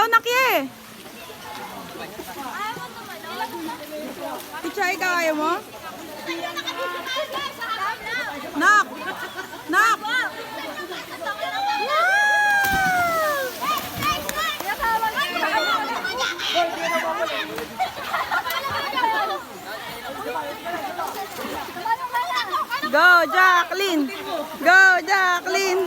Nakye. Pichay, kaya mo? Nak! Nak! Go, Jacqueline! Go, Jacqueline!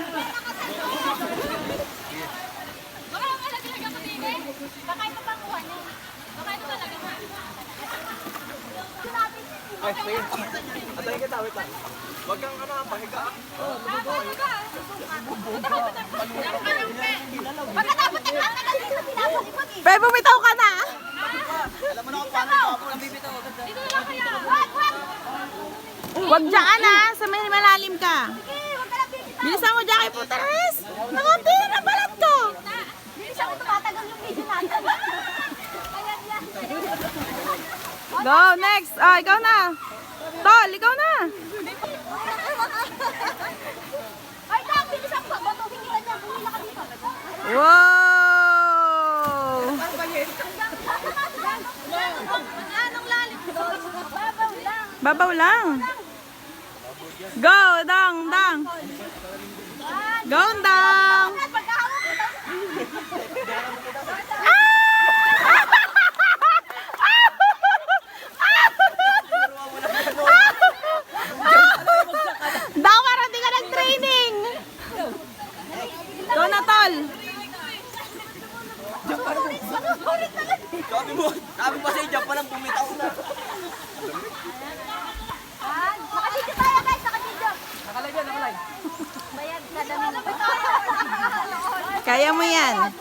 Ay, sige. Antayin kita, wait lang. Huwag kang pahiga. Pe, bumitaw ka na! Alam mo na kung paano ako nabibitaw. Dito na lang kaya. Huwag dyan sa may malalim ka. Bilisan mo, Jackie Puteres! Nakapin ang balat ko! Bilisan ko tumatagal yung video natin. Ayan yan. Go, next! Ah, ikaw na! Tol, ikaw na! Ay, tak, bilisan ko. Batugin kita dyan. Bumila ka dito. Wow! Anong lalim? Babaw lang. Babaw lang. Go, dang, dang. Go, dang. Pagkahawak kita. Dang, parang di ka nag-training. Go na, tol. Sabi pa sa'yo, dyan pa lang bumitaw na. Nakadidyo tayo guys, nakadidyo. Nakalay dyan, nakalay. Bayad ka dami. Kaya mo yan. 1,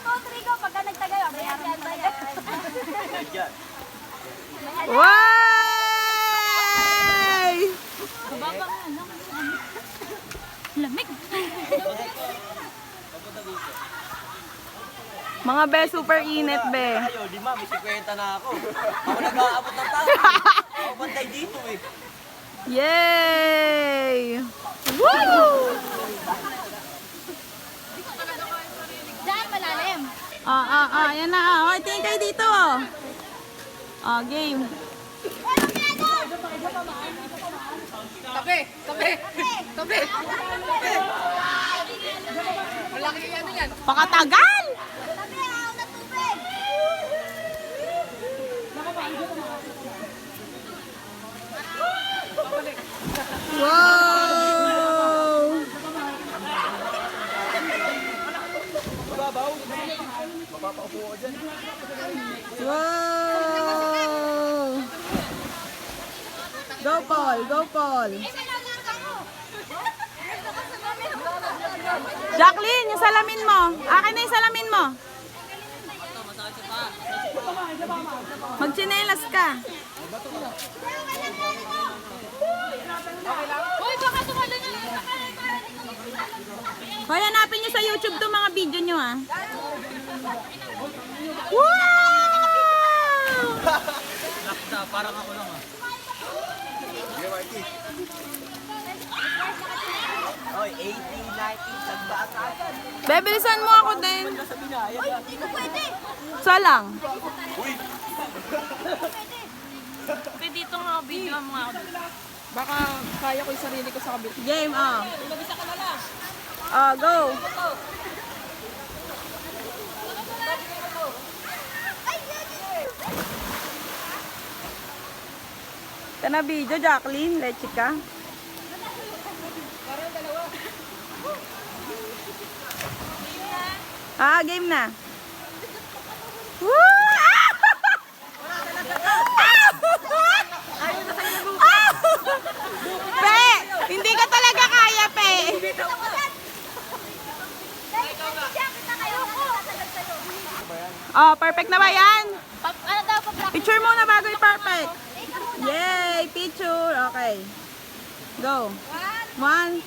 2, 3, go. Pagka nagtagay, bayad yan, bayad. Dyan. Way! Lamig. Mga be, super init, be. Ayaw, di ma, may 50 na ako. Ako nag-aabot ng tao. Ako bantay dito eh. Yay! Woo! Diyan, malalim. Yan na. Okay, tingin kayo dito. Game. Tabi! Tabi! Tabi! Malaki yan yan. Pakatagal! Tabi, ayaw na tubig. Wow! Mababaw. Mapapaupo ko dyan. Wow! Go, Paul! Go, Paul! Jacqueline, yung salamin mo. Akin na yung salamin mo. Magchinelas ka. Uy, baka sumalo na. Hoy, hanapin nyo sa YouTube to mga video nyo, ah. Wow! Nakta, parang ako lang ah. Oy, 80, 90, sagbaan agad. Bebilisan mo ako din. Sabi na, ayan. Hindi ko pwede. Sa lang. Uy! Pwede dito nga video mo nga ako. Baka kaya ko yung sarili ko sa kabila. Game, ah. Nabisa ka na lang. Go. Ito na video, Jacqueline. Leche ka. Game na. Woo! Pe, hindi ka talaga kaya, Pe. Perfect na ba yan? Ano daw pa Picture muna bago i-perfect. Yay! Picture. Okay. Go. 1.